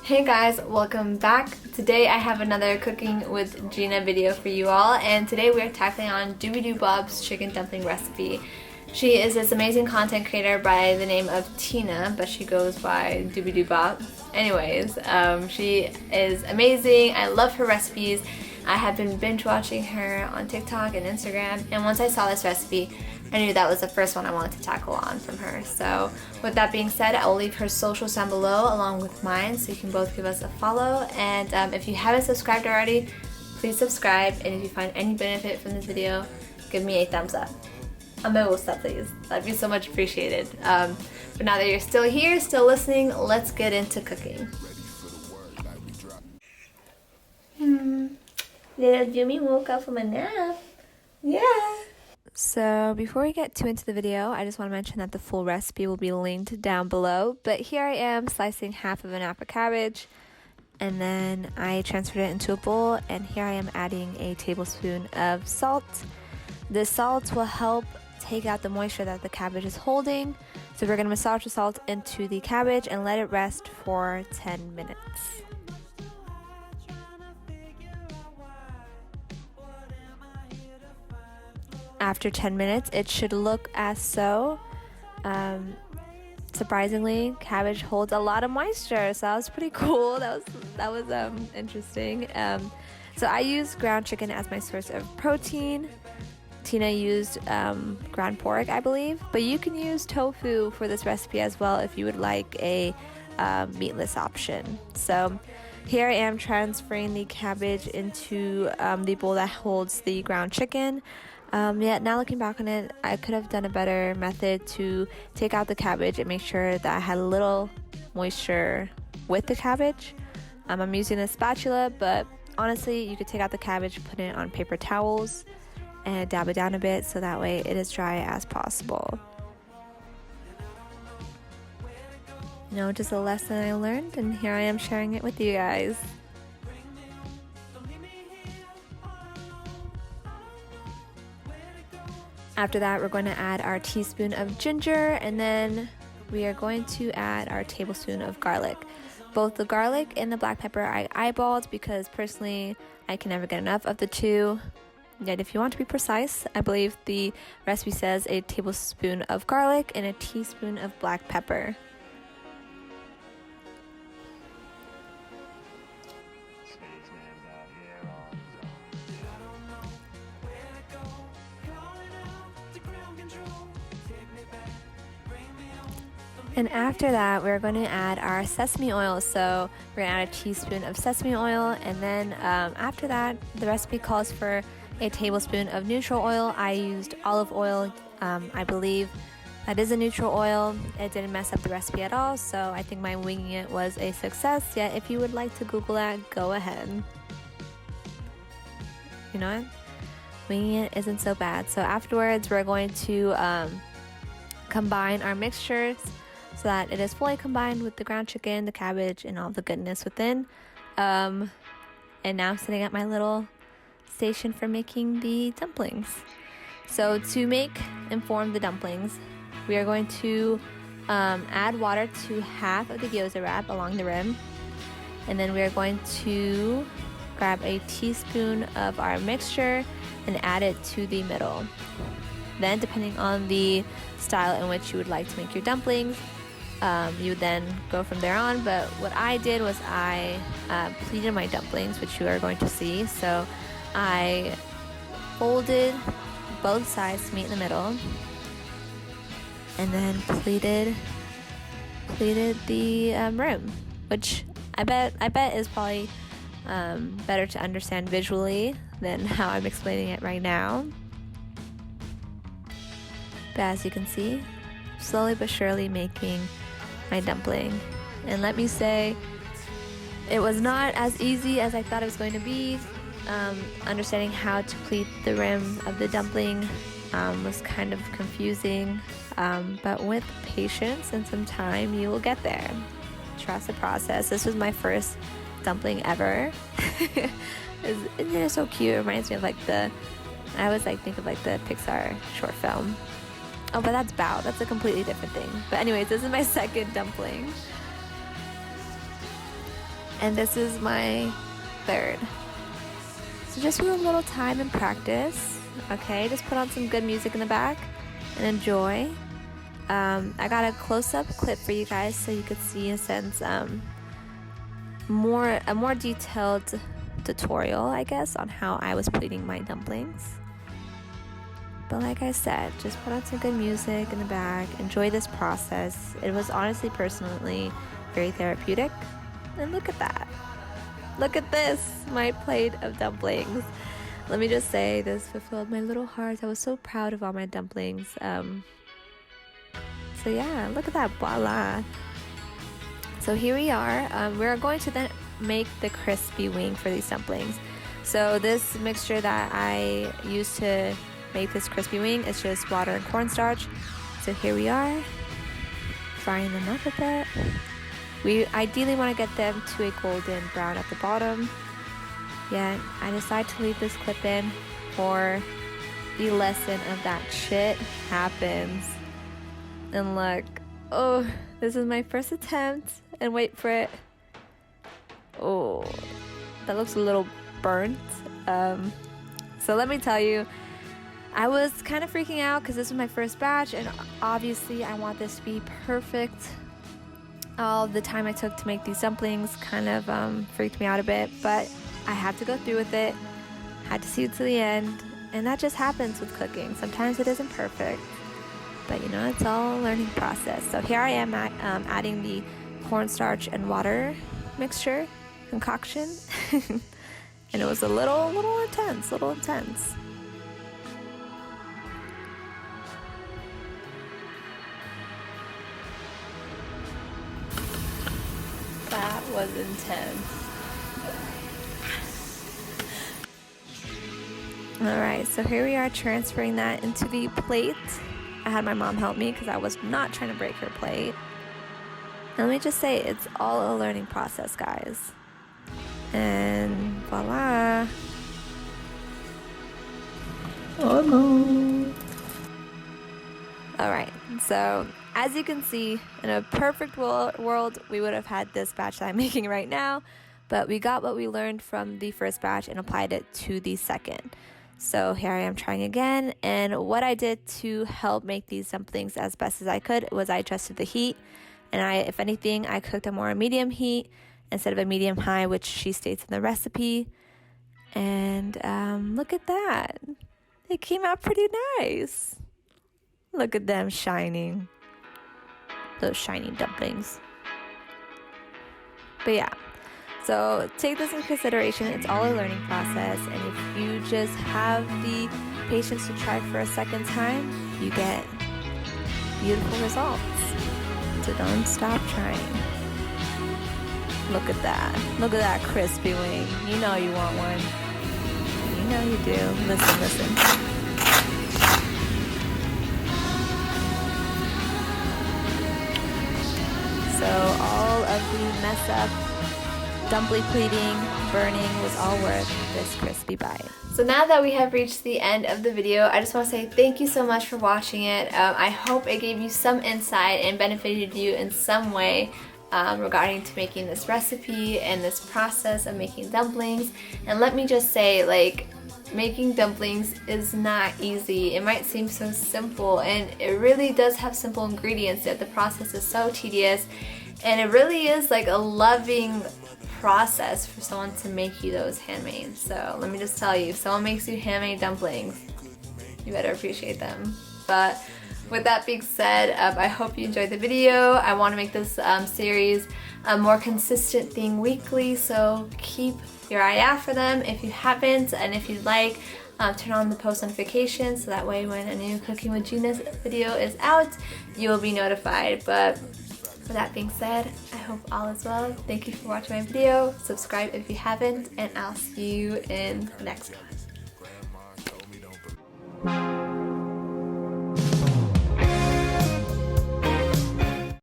Hey guys, welcome back. Today I have another cooking with Gina video for you all, and today we are tackling on Doobie-Doo Bob's chicken dumpling recipe. She is this amazing content creator by the name of Tina, but she goes by Doobie-Doo Bob. Anyways, she is amazing. I love her recipes. I have been binge watching her on TikTok and Instagram, and once I saw this recipe, I knew that was the first one I wanted to tackle on from her. So with that being said, I will leave her socials down below along with mine so you can both give us a follow. And if you haven't subscribed already, please subscribe. And if you find any benefit from this video, give me a thumbs up. A me gusta, please. That'd be so much appreciated. But now that you're still here, still listening, let's get into cooking. Little Jimmy woke up from a nap. Yeah. So before we get too into the video, I just want to mention that the full recipe will be linked down below. But here I am slicing half of an apple cabbage, and then I transferred it into a bowl, and here I am adding a tablespoon of salt. The salt will help take out the moisture that the cabbage is holding. So we're going to massage the salt into the cabbage and let it rest for 10 minutes. After 10 minutes, it should look as so. Surprisingly, cabbage holds a lot of moisture, so that was pretty cool. That was interesting. So I used ground chicken as my source of protein. Tina used ground pork, I believe, but you can use tofu for this recipe as well if you would like a meatless option. So here I am transferring the cabbage into the bowl that holds the ground chicken. Now looking back on it, I could have done a better method to take out the cabbage and make sure that I had a little moisture with the cabbage. I'm using a spatula, but honestly, you could take out the cabbage, put it on paper towels, and dab it down a bit so that way it is dry as possible. You know, just a lesson I learned, and here I am sharing it with you guys. After that, we're going to add our teaspoon of ginger, and then we are going to add our tablespoon of garlic. Both the garlic and the black pepper I eyeballed because personally I can never get enough of the two. Yet if you want to be precise, I believe the recipe says a tablespoon of garlic and a teaspoon of black pepper. And after that, we're going to add our sesame oil. So we're going to add a teaspoon of sesame oil, and then after that, the recipe calls for a tablespoon of neutral oil. I used olive oil. I believe that is a neutral oil. It didn't mess up the recipe at all, so I think my winging it was a success. Yet if you would like to Google that, go ahead. You know what? Winging it isn't so bad. So afterwards, we're going to combine our mixtures so that it is fully combined with the ground chicken, the cabbage, and all the goodness within. And now I'm sitting at my little station for making the dumplings. So to make and form the dumplings, we are going to add water to half of the gyoza wrap along the rim. And then we are going to grab a teaspoon of our mixture and add it to the middle. Then, depending on the style in which you would like to make your dumplings, you would then go from there on. But what I did was I pleated my dumplings, which you are going to see. So I folded both sides to meet in the middle, and then pleated the rim, which I bet is probably better to understand visually than how I'm explaining it right now. But as you can see, slowly but surely making my dumpling. And let me say, it was not as easy as I thought it was going to be. Understanding how to pleat the rim of the dumpling was kind of confusing, but with patience and some time, you will get there. Trust the process. This was my first dumpling ever. Isn't it so cute? It reminds me of I always think of the Pixar short film. Oh, but that's bao. That's a completely different thing. But anyways, this is my second dumpling. and this is my third. So just with a little time and practice, okay, just put on some good music in the back and enjoy. I got a close-up clip for you guys so you could see, in a sense, a more detailed tutorial, I guess, on how I was plating my dumplings. But like I said, just put on some good music in the back, enjoy this process. It was honestly, personally, very therapeutic. And look at that. Look at this, my plate of dumplings. Let me just say, this fulfilled my little heart. I was so proud of all my dumplings. So yeah, look at that, voila. So here we are. We're going to then make the crispy wing for these dumplings. So this mixture that I used to make this crispy wing is just water and cornstarch. So here we are, frying them up a bit. We ideally want to get them to a golden brown at the bottom. Yet I decided to leave this clip in for the lesson of that shit happens. And look, oh, this is my first attempt, and wait for it. Oh, that looks a little burnt. So let me tell you, I was kind of freaking out because this was my first batch, and obviously I want this to be perfect. All the time I took to make these dumplings kind of freaked me out a bit, but I had to go through with it, had to see it to the end, and that just happens with cooking. Sometimes it isn't perfect, but you know, it's all a learning process. So here I am adding the cornstarch and water mixture concoction, and it was a little intense. That was intense. Alright, so here we are transferring that into the plate. I had my mom help me because I was not trying to break her plate. And let me just say, it's all a learning process, guys. And voila. Oh no. Alright, so as you can see, in a perfect world, we would have had this batch that I'm making right now, but we got what we learned from the first batch and applied it to the second. So here I am trying again, and what I did to help make these dumplings as best as I could was I adjusted the heat, and if anything, I cooked a more medium heat instead of a medium high, which she states in the recipe. And look at that. It came out pretty nice. Look at them shining. Those shiny dumplings. But yeah, so take this into consideration. It's all a learning process, and if you just have the patience to try for a second time, you get beautiful results. So don't stop trying. Look at that. Look at that crispy wing. You know you want one. You know you do. Listen. So all of the mess up, dumpling pleating, burning was all worth this crispy bite. So now that we have reached the end of the video, I just want to say thank you so much for watching it. I hope it gave you some insight and benefited you in some way regarding to making this recipe and this process of making dumplings. And let me just say, like, making dumplings is not easy. It might seem so simple, and it really does have simple ingredients, yet the process is so tedious, and it really is like a loving process for someone to make you those handmade. So let me just tell you, if someone makes you handmade dumplings, you better appreciate them. But with that being said, I hope you enjoyed the video. I want to make this series a more consistent thing weekly, so keep your eye out for them if you haven't, and if you'd like, turn on the post notifications so that way when a new Cooking with Gina's video is out, you will be notified. But with that being said, I hope all is well. Thank you for watching my video. Subscribe if you haven't, and I'll see you in the next one.